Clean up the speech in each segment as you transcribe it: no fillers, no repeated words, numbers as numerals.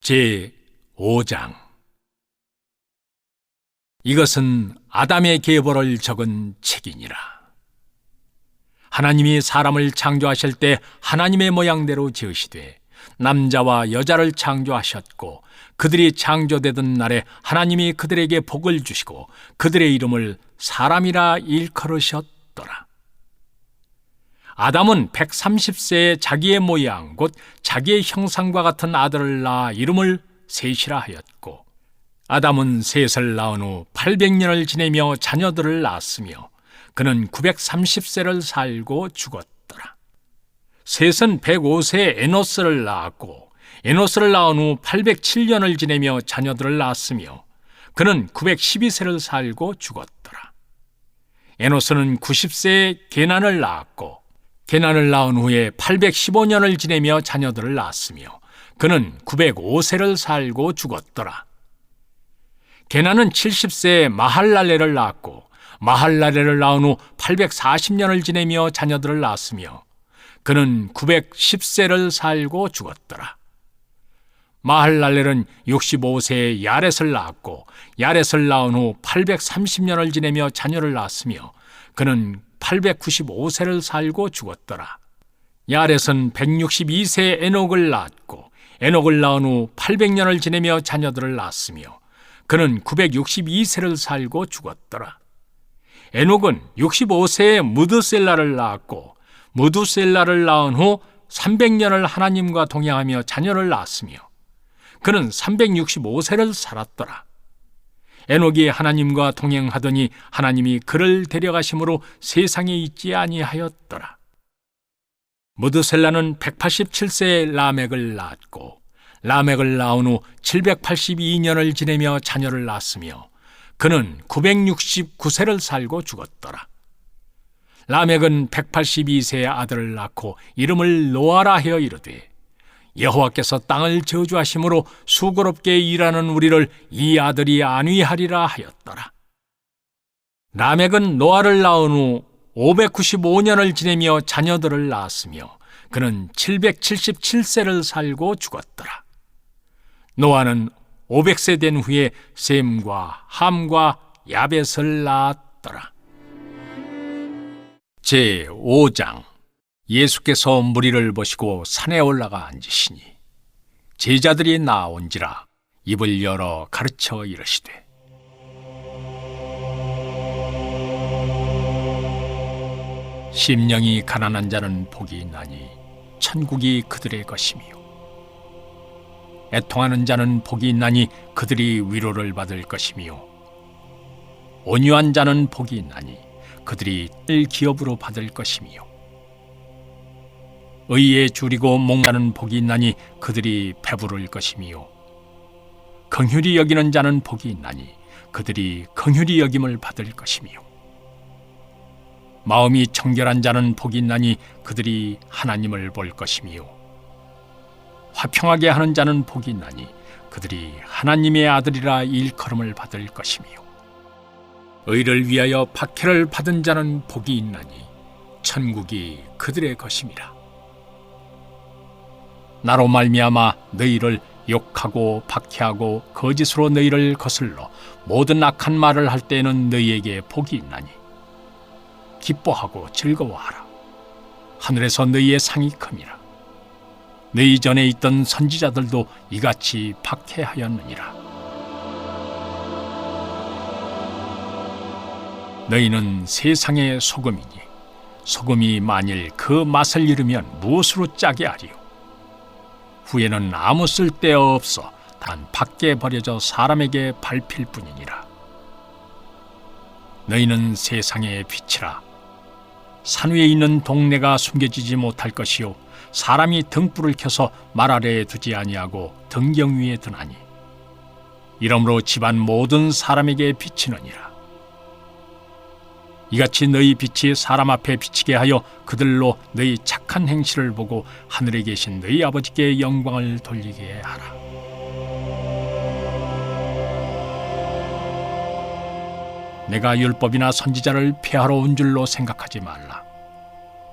제5장. 이것은 아담의 계보를 적은 책이니라. 하나님이 사람을 창조하실 때 하나님의 모양대로 지으시되 남자와 여자를 창조하셨고, 그들이 창조되던 날에 하나님이 그들에게 복을 주시고 그들의 이름을 사람이라 일컬으셨더라. 아담은 130세에 자기의 모양 곧 자기의 형상과 같은 아들을 낳아 이름을 셋이라 하였고, 아담은 셋을 낳은 후 800년을 지내며 자녀들을 낳았으며 그는 930세를 살고 죽었더라. 셋은 105세에 에노스를 낳았고, 에노스를 낳은 후 807년을 지내며 자녀들을 낳았으며 그는 912세를 살고 죽었더라. 에노스는 90세에 게난을 낳았고, 게난을 낳은 후에 815년을 지내며 자녀들을 낳았으며 그는 905세를 살고 죽었더라. 게난은 70세에 마할랄레를 낳았고, 마할랄레를 낳은 후 840년을 지내며 자녀들을 낳았으며 그는 910세를 살고 죽었더라. 마할랄렐은 65세에 야렛을 낳았고, 야렛을 낳은 후 830년을 지내며 자녀를 낳았으며 그는 895세를 살고 죽었더라. 야렛은 162세에 에녹을 낳았고, 에녹을 낳은 후 800년을 지내며 자녀들을 낳았으며 그는 962세를 살고 죽었더라. 에녹은 65세에 무드셀라를 낳았고, 무드셀라를 낳은 후 300년을 하나님과 동행하며 자녀를 낳았으며 그는 365세를 살았더라. 에녹이 하나님과 동행하더니 하나님이 그를 데려가심으로 세상에 있지 아니하였더라. 무드셀라는 187세에 라멕을 낳았고, 라멕을 낳은 후 782년을 지내며 자녀를 낳았으며 그는 969세를 살고 죽었더라. 라멕은 182세의 아들을 낳고 이름을 노아라 하여 이르되, 여호와께서 땅을 저주하심으로 수고롭게 일하는 우리를 이 아들이 안위하리라 하였더라. 라멕은 노아를 낳은 후 595년을 지내며 자녀들을 낳았으며 그는 777세를 살고 죽었더라. 노아는 500세 된 후에 셈과 함과 야벳을 낳았더라. 제5장. 예수께서 무리를 보시고 산에 올라가 앉으시니 제자들이 나온지라 입을 열어 가르쳐 이르시되, 심령이 가난한 자는 복이 있나니 천국이 그들의 것이며, 애통하는 자는 복이 있나니 그들이 위로를 받을 것이며, 온유한 자는 복이 있나니 그들이 뜰 기업으로 받을 것이며, 의에 줄이고 목마른 복이 있나니 그들이 배부를 것이며, 긍휼히 여기는 자는 복이 있나니 그들이 긍휼히 여김을 받을 것이며, 마음이 청결한 자는 복이 있나니 그들이 하나님을 볼 것이며, 화평하게 하는 자는 복이 있나니 그들이 하나님의 아들이라 일컬음을 받을 것이며, 의를 위하여 박해를 받은 자는 복이 있나니 천국이 그들의 것임이라. 나로 말미암아 너희를 욕하고 박해하고 거짓으로 너희를 거슬러 모든 악한 말을 할 때에는 너희에게 복이 있나니 기뻐하고 즐거워하라. 하늘에서 너희의 상이 큼이라. 너희 전에 있던 선지자들도 이같이 박해하였느니라. 너희는 세상의 소금이니 소금이 만일 그 맛을 잃으면 무엇으로 짜게 하리요? 후에는 아무 쓸데없어 단 밖에 버려져 사람에게 밟힐 뿐이니라. 너희는 세상의 빛이라. 산 위에 있는 동네가 숨겨지지 못할 것이요, 사람이 등불을 켜서 말 아래에 두지 아니하고 등경 위에 두나니 이러므로 집안 모든 사람에게 비치느니라. 이같이 너희 빛이 사람 앞에 비치게 하여 그들로 너희 착한 행실을 보고 하늘에 계신 너희 아버지께 영광을 돌리게 하라. 내가 율법이나 선지자를 폐하러 온 줄로 생각하지 말라.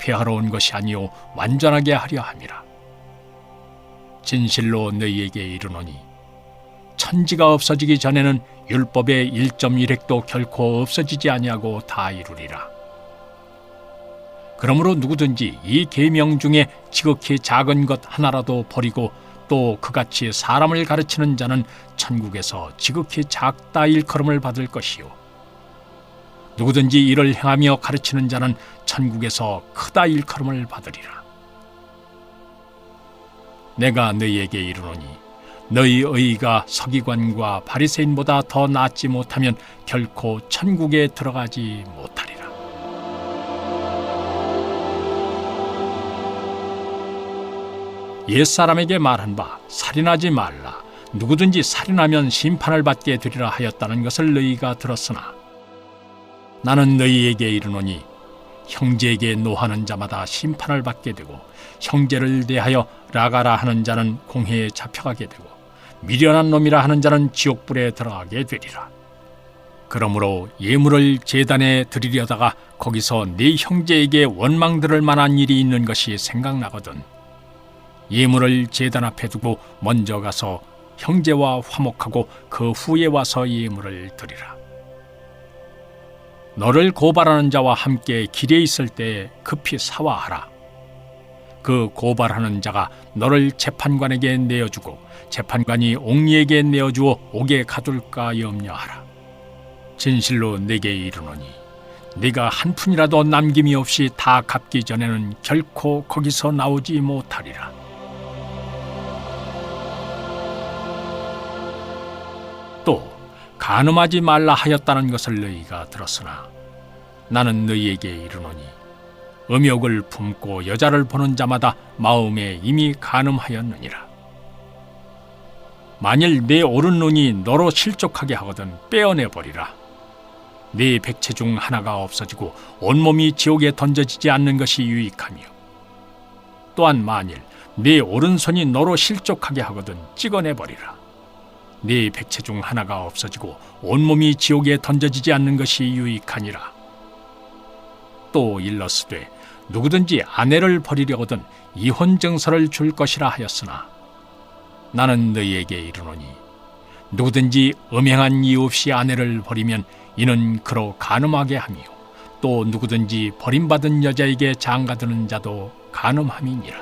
폐하러 온 것이 아니요 완전하게 하려 함이라. 진실로 너희에게 이르노니 천지가 없어지기 전에는 율법의 1.1획도 결코 없어지지 아니하고 다 이루리라. 그러므로 누구든지 이 계명 중에 지극히 작은 것 하나라도 버리고 또 그같이 사람을 가르치는 자는 천국에서 지극히 작다 일컬음을 받을 것이요 누구든지 이를 행하며 가르치는 자는 천국에서 크다 일컬음을 받으리라. 내가 너희에게 이르노니 너희 의의가 서기관과 바리새인보다 더 낫지 못하면 결코 천국에 들어가지 못하리라. 옛사람에게 말한 바 살인하지 말라. 누구든지 살인하면 심판을 받게 되리라 하였다는 것을 너희가 들었으나 나는 너희에게 이르노니 형제에게 노하는 자마다 심판을 받게 되고 형제를 대하여 라가라 하는 자는 공회에 잡혀가게 되고 미련한 놈이라 하는 자는 지옥불에 들어가게 되리라. 그러므로 예물을 제단에 드리려다가 거기서 네 형제에게 원망 들을 만한 일이 있는 것이 생각나거든 예물을 제단 앞에 두고 먼저 가서 형제와 화목하고 그 후에 와서 예물을 드리라. 너를 고발하는 자와 함께 길에 있을 때 급히 사화하라. 그 고발하는 자가 너를 재판관에게 내어주고 재판관이 옥리에게 내어주어 옥에 가둘까 염려하라. 진실로 내게 이르노니 네가 한 푼이라도 남김이 없이 다 갚기 전에는 결코 거기서 나오지 못하리라. 또 간음하지 말라 하였다는 것을 너희가 들었으나 나는 너희에게 이르노니 음욕을 품고 여자를 보는 자마다 마음에 이미 간음하였느니라. 만일 네 오른눈이 너로 실족하게 하거든 빼어내버리라. 네 백체 중 하나가 없어지고 온몸이 지옥에 던져지지 않는 것이 유익하며 또한 만일 네 오른손이 너로 실족하게 하거든 찍어내버리라. 네 백체 중 하나가 없어지고 온몸이 지옥에 던져지지 않는 것이 유익하니라. 또 일러스되 누구든지 아내를 버리려거든 이혼 증서를 줄 것이라 하였으나 나는 너희에게 이르노니 누구든지 음행한 이유 없이 아내를 버리면 이는 그로 간음하게 하며 또 누구든지 버림받은 여자에게 장가드는 자도 간음함이니라.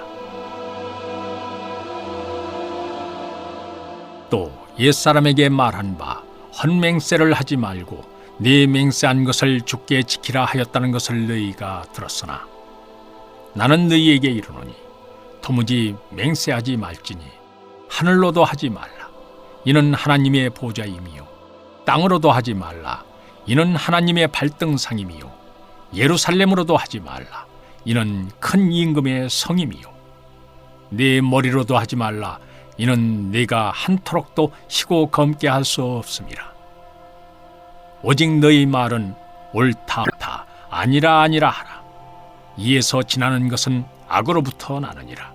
또 옛사람에게 말한 바 헌맹세를 하지 말고 네 맹세한 것을 주께 지키라 하였다는 것을 너희가 들었으나 나는 너희에게 이르노니 도무지 맹세하지 말지니 하늘로도 하지 말라. 이는 하나님의 보좌임이요 땅으로도 하지 말라. 이는 하나님의 발등상임이요 예루살렘으로도 하지 말라. 이는 큰 임금의 성임이요 네 머리로도 하지 말라. 이는 네가 한토록도 희고 검게 할 수 없음이라. 오직 너희 말은 옳다 옳다 아니라 아니라 하라. 이에서 지나는 것은 악으로부터 나느니라.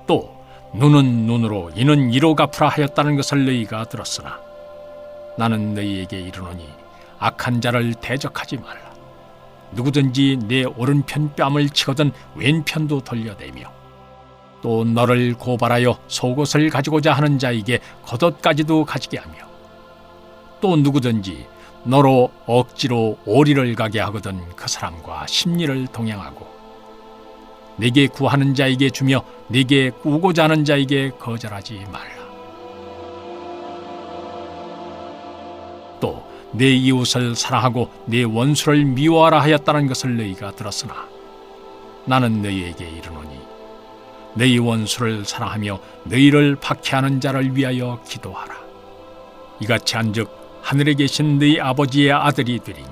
또 눈은 눈으로 이는 이로 갚으라 하였다는 것을 너희가 들었으나 나는 너희에게 이르노니 악한 자를 대적하지 말라. 누구든지 내 오른편 뺨을 치거든 왼편도 돌려대며 또 너를 고발하여 속옷을 가지고자 하는 자에게 겉옷까지도 가지게 하며 또 누구든지 너로 억지로 오리를 가게 하거든 그 사람과 심리를 동행하고 네게 구하는 자에게 주며 네게 꾸고자 하는 자에게 거절하지 말라. 또 내 이웃을 사랑하고 내 원수를 미워하라 하였다는 것을 너희가 들었으나 나는 너희에게 이르노니 너희 원수를 사랑하며 너희를 박해하는 자를 위하여 기도하라. 이같이 한즉 하늘에 계신 너희 아버지의 아들이 되리니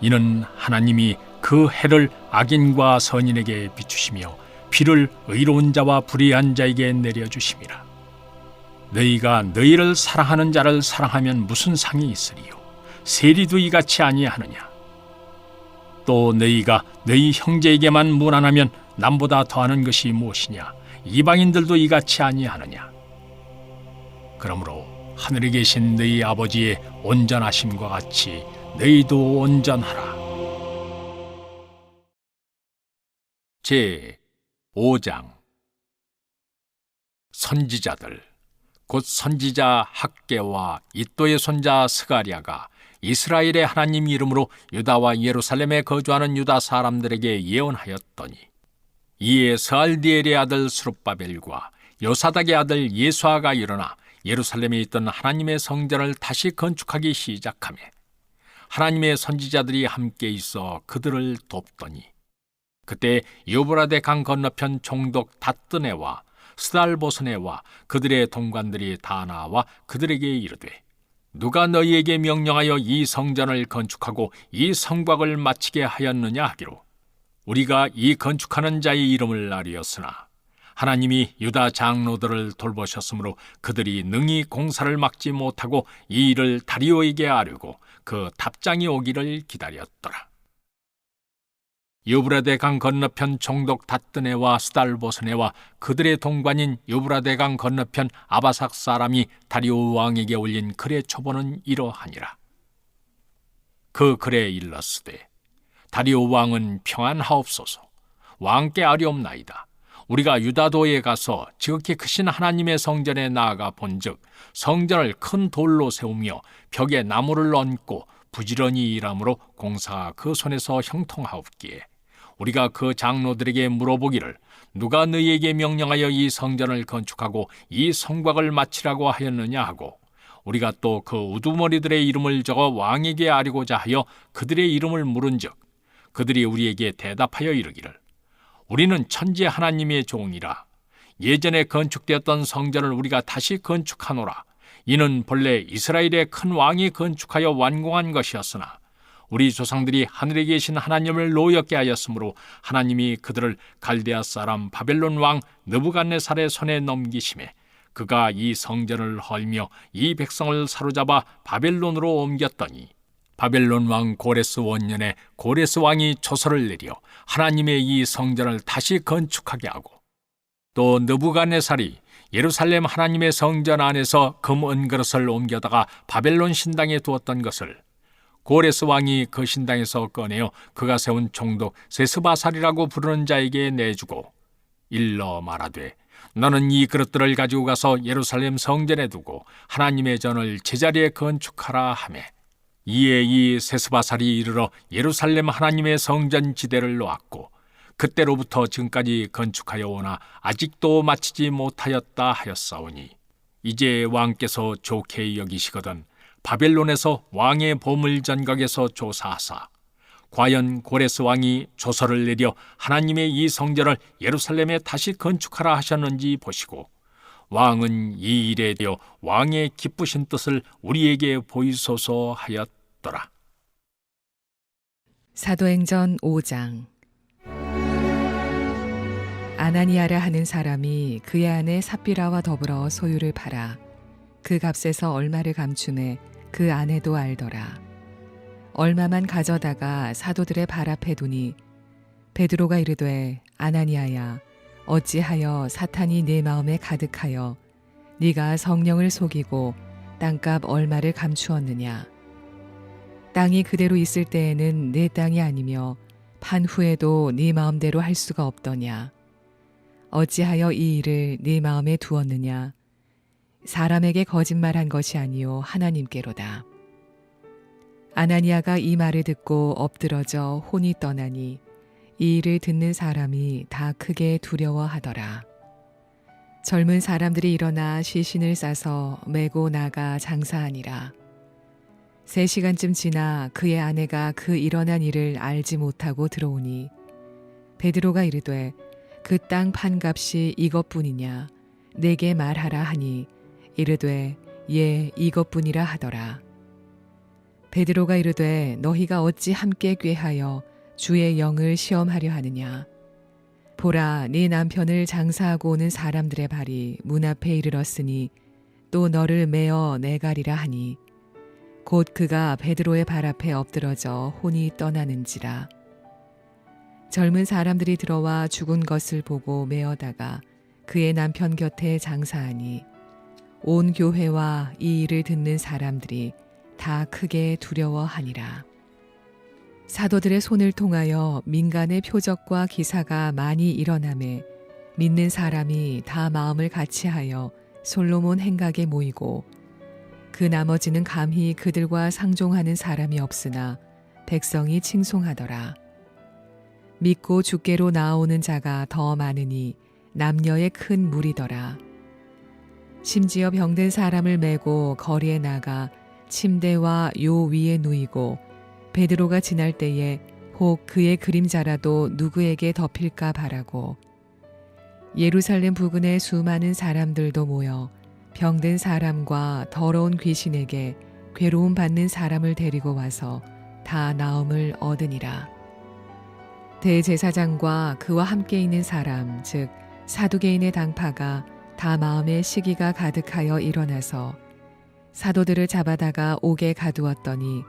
이는 하나님이 그 해를 악인과 선인에게 비추시며 비를 의로운 자와 불의한 자에게 내려주심이라. 너희가 너희를 사랑하는 자를 사랑하면 무슨 상이 있으리요? 세리도 이같이 아니하느냐? 또 너희가 너희 형제에게만 무난하면 남보다 더하는 것이 무엇이냐? 이방인들도 이같이 아니하느냐? 그러므로 하늘에 계신 너희 아버지의 온전하심과 같이 너희도 온전하라. 제 5장. 선지자들 곧 선지자 학개와 이또의 손자 스가랴가 이스라엘의 하나님 이름으로 유다와 예루살렘에 거주하는 유다 사람들에게 예언하였더니, 이에 스알디엘의 아들 스룹바벨과 요사닥의 아들 예수아가 일어나 예루살렘에 있던 하나님의 성전을 다시 건축하기 시작하며 하나님의 선지자들이 함께 있어 그들을 돕더니, 그때 유브라데 강 건너편 총독 닷드네와 스달보스네와 그들의 동관들이 다 나와 그들에게 이르되, 누가 너희에게 명령하여 이 성전을 건축하고 이 성곽을 마치게 하였느냐 하기로, 우리가 이 건축하는 자의 이름을 알리었으나 하나님이 유다 장로들을 돌보셨으므로 그들이 능히 공사를 막지 못하고 이 일을 다리오에게 아뢰고 그 답장이 오기를 기다렸더라. 유브라데 강 건너편 총독 닷드네와 스달보스네와 그들의 동관인 유브라데 강 건너편 아바삭 사람이 다리오 왕에게 올린 글의 초본은 이러하니라. 그 글에 일렀으되, 다리오 왕은 평안하옵소서. 왕께 아뢰옵나이다. 우리가 유다도에 가서 지극히 크신 하나님의 성전에 나아가 본즉 성전을 큰 돌로 세우며 벽에 나무를 얹고 부지런히 일함으로 공사가 그 손에서 형통하옵기에 우리가 그 장로들에게 물어보기를, 누가 너희에게 명령하여 이 성전을 건축하고 이 성곽을 마치라고 하였느냐 하고, 우리가 또 그 우두머리들의 이름을 적어 왕에게 아뢰고자 하여 그들의 이름을 물은즉 그들이 우리에게 대답하여 이르기를, 우리는 천지 하나님의 종이라. 예전에 건축되었던 성전을 우리가 다시 건축하노라. 이는 본래 이스라엘의 큰 왕이 건축하여 완공한 것이었으나 우리 조상들이 하늘에 계신 하나님을 노엽게 하였으므로 하나님이 그들을 갈대아 사람 바벨론 왕 느부갓네살의 손에 넘기심에 그가 이 성전을 헐며 이 백성을 사로잡아 바벨론으로 옮겼더니, 바벨론 왕 고레스 원년에 고레스 왕이 조서를 내려 하나님의 이 성전을 다시 건축하게 하고, 또 느부갓네살이 예루살렘 하나님의 성전 안에서 금 은그릇을 옮겨다가 바벨론 신당에 두었던 것을 고레스 왕이 그 신당에서 꺼내어 그가 세운 총독 세스바살이라고 부르는 자에게 내주고 일러 말하되, 너는 이 그릇들을 가지고 가서 예루살렘 성전에 두고 하나님의 전을 제자리에 건축하라 하매, 이에 이 세스바살이 이르러 예루살렘 하나님의 성전 지대를 놓았고 그때로부터 지금까지 건축하여 오나 아직도 마치지 못하였다 하였사오니, 이제 왕께서 좋게 여기시거든 바벨론에서 왕의 보물 전각에서 조사하사 과연 고레스 왕이 조서를 내려 하나님의 이 성전을 예루살렘에 다시 건축하라 하셨는지 보시고, 왕은 이 일에 대하여 왕의 기쁘신 뜻을 우리에게 보이소서 하였더라. 사도행전 5장. 아나니아라 하는 사람이 그의 아내 삽비라와 더불어 소유를 팔아 그 값에서 얼마를 감추매 그 아내도 알더라. 얼마만 가져다가 사도들의 발 앞에 두니 베드로가 이르되, 아나니아야, 어찌하여 사탄이 네 마음에 가득하여 네가 성령을 속이고 땅값 얼마를 감추었느냐. 땅이 그대로 있을 때에는 네 땅이 아니며 판 후에도 네 마음대로 할 수가 없더냐. 어찌하여 이 일을 네 마음에 두었느냐. 사람에게 거짓말한 것이 아니요 하나님께로다. 아나니아가 이 말을 듣고 엎드러져 혼이 떠나니 이 일을 듣는 사람이 다 크게 두려워하더라. 젊은 사람들이 일어나 시신을 싸서 메고 나가 장사하니라. 3시간쯤 지나 그의 아내가 그 일어난 일을 알지 못하고 들어오니 베드로가 이르되, 그 땅 판값이 이것뿐이냐. 내게 말하라 하니 이르되, 예, 이것뿐이라 하더라. 베드로가 이르되, 너희가 어찌 함께 꾀하여 주의 영을 시험하려 하느냐. 보라, 네 남편을 장사하고 오는 사람들의 발이 문 앞에 이르렀으니 또 너를 메어 내가리라 하니, 곧 그가 베드로의 발 앞에 엎드러져 혼이 떠나는지라. 젊은 사람들이 들어와 죽은 것을 보고 메어다가 그의 남편 곁에 장사하니 온 교회와 이 일을 듣는 사람들이 다 크게 두려워하니라. 사도들의 손을 통하여 민간의 표적과 기사가 많이 일어나매 믿는 사람이 다 마음을 같이하여 솔로몬 행각에 모이고 그 나머지는 감히 그들과 상종하는 사람이 없으나 백성이 칭송하더라. 믿고 주께로 나아오는 자가 더 많으니 남녀의 큰 무리더라. 심지어 병든 사람을 메고 거리에 나가 침대와 요 위에 누이고 베드로가 지날 때에 혹 그의 그림자라도 누구에게 덮일까 바라고 예루살렘 부근에 수많은 사람들도 모여 병든 사람과 더러운 귀신에게 괴로움 받는 사람을 데리고 와서 다 나음을 얻으니라. 대제사장과 그와 함께 있는 사람 즉 사두개인의 당파가 다 마음에 시기가 가득하여 일어나서 사도들을 잡아다가 옥에 가두었더니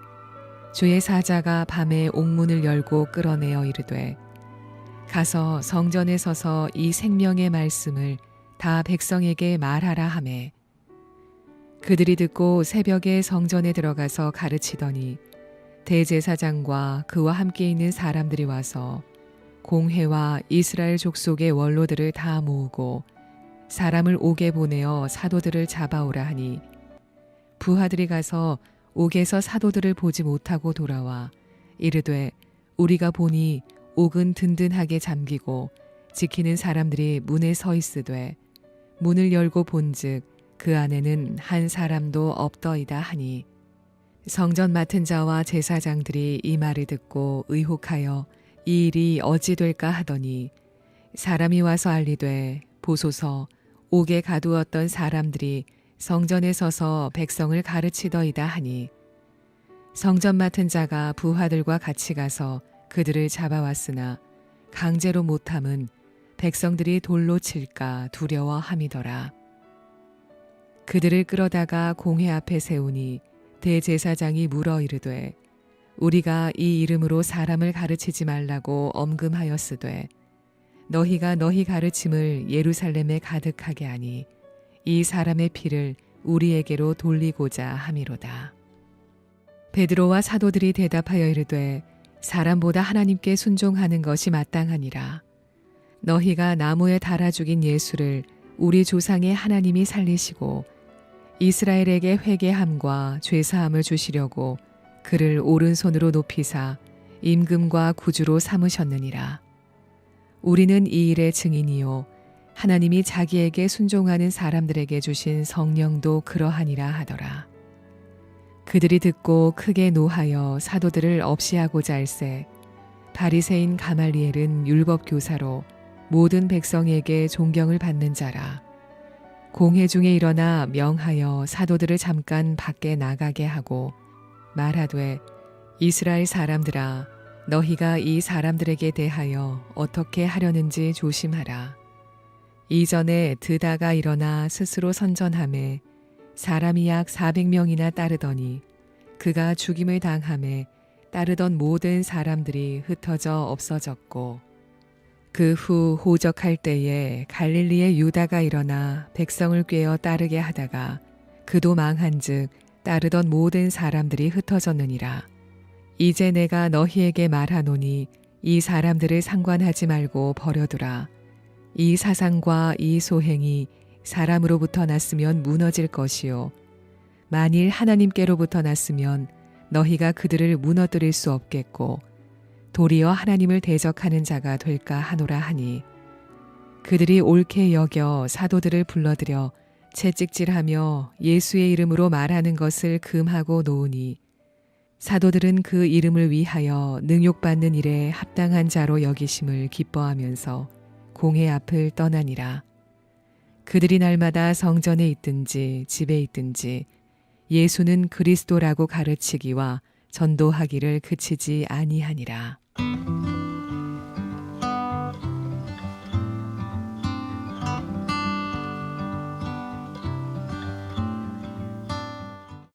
주의 사자가 밤에 옥문을 열고 끌어내어 이르되 가서 성전에 서서 이 생명의 말씀을 다 백성에게 말하라 하매 그들이 듣고 새벽에 성전에 들어가서 가르치더니 대제사장과 그와 함께 있는 사람들이 와서 공회와 이스라엘 족속의 원로들을 다 모으고 사람을 옥에 보내어 사도들을 잡아오라 하니 부하들이 가서 옥에서 사도들을 보지 못하고 돌아와 이르되 우리가 보니 옥은 든든하게 잠기고 지키는 사람들이 문에 서 있으되 문을 열고 본즉 그 안에는 한 사람도 없더이다 하니 성전 맡은 자와 제사장들이 이 말을 듣고 의혹하여 이 일이 어찌 될까 하더니 사람이 와서 알리되 보소서 옥에 가두었던 사람들이 성전에 서서 백성을 가르치더이다 하니 성전 맡은 자가 부하들과 같이 가서 그들을 잡아왔으나 강제로 못함은 백성들이 돌로 칠까 두려워함이더라. 그들을 끌어다가 공회 앞에 세우니 대제사장이 물어 이르되 우리가 이 이름으로 사람을 가르치지 말라고 엄금하였으되 너희가 너희 가르침을 예루살렘에 가득하게 하니 이 사람의 피를 우리에게로 돌리고자 함이로다. 베드로와 사도들이 대답하여 이르되 사람보다 하나님께 순종하는 것이 마땅하니라. 너희가 나무에 달아 죽인 예수를 우리 조상의 하나님이 살리시고 이스라엘에게 회개함과 죄사함을 주시려고 그를 오른손으로 높이사 임금과 구주로 삼으셨느니라. 우리는 이 일의 증인이요 하나님이 자기에게 순종하는 사람들에게 주신 성령도 그러하니라 하더라. 그들이 듣고 크게 노하여 사도들을 없이하고자 할세 바리새인 가말리엘은 율법 교사로 모든 백성에게 존경을 받는 자라. 공회 중에 일어나 명하여 사도들을 잠깐 밖에 나가게 하고 말하되 이스라엘 사람들아 너희가 이 사람들에게 대하여 어떻게 하려는지 조심하라. 이전에 드다가 일어나 스스로 선전하매 사람이 약 400명이나 따르더니 그가 죽임을 당하매 따르던 모든 사람들이 흩어져 없어졌고 그 후 호적할 때에 갈릴리의 유다가 일어나 백성을 꾀어 따르게 하다가 그도 망한즉 따르던 모든 사람들이 흩어졌느니라. 이제 내가 너희에게 말하노니 이 사람들을 상관하지 말고 버려두라. 이 사상과 이 소행이 사람으로부터 났으면 무너질 것이요 만일 하나님께로부터 났으면 너희가 그들을 무너뜨릴 수 없겠고 도리어 하나님을 대적하는 자가 될까 하노라 하니 그들이 옳게 여겨 사도들을 불러들여 채찍질하며 예수의 이름으로 말하는 것을 금하고 놓으니 사도들은 그 이름을 위하여 능욕받는 일에 합당한 자로 여기심을 기뻐하면서 공회 앞을 떠나니라. 그들이 날마다 성전에 있든지 집에 있든지 예수는 그리스도라고 가르치기와 전도하기를 그치지 아니하니라.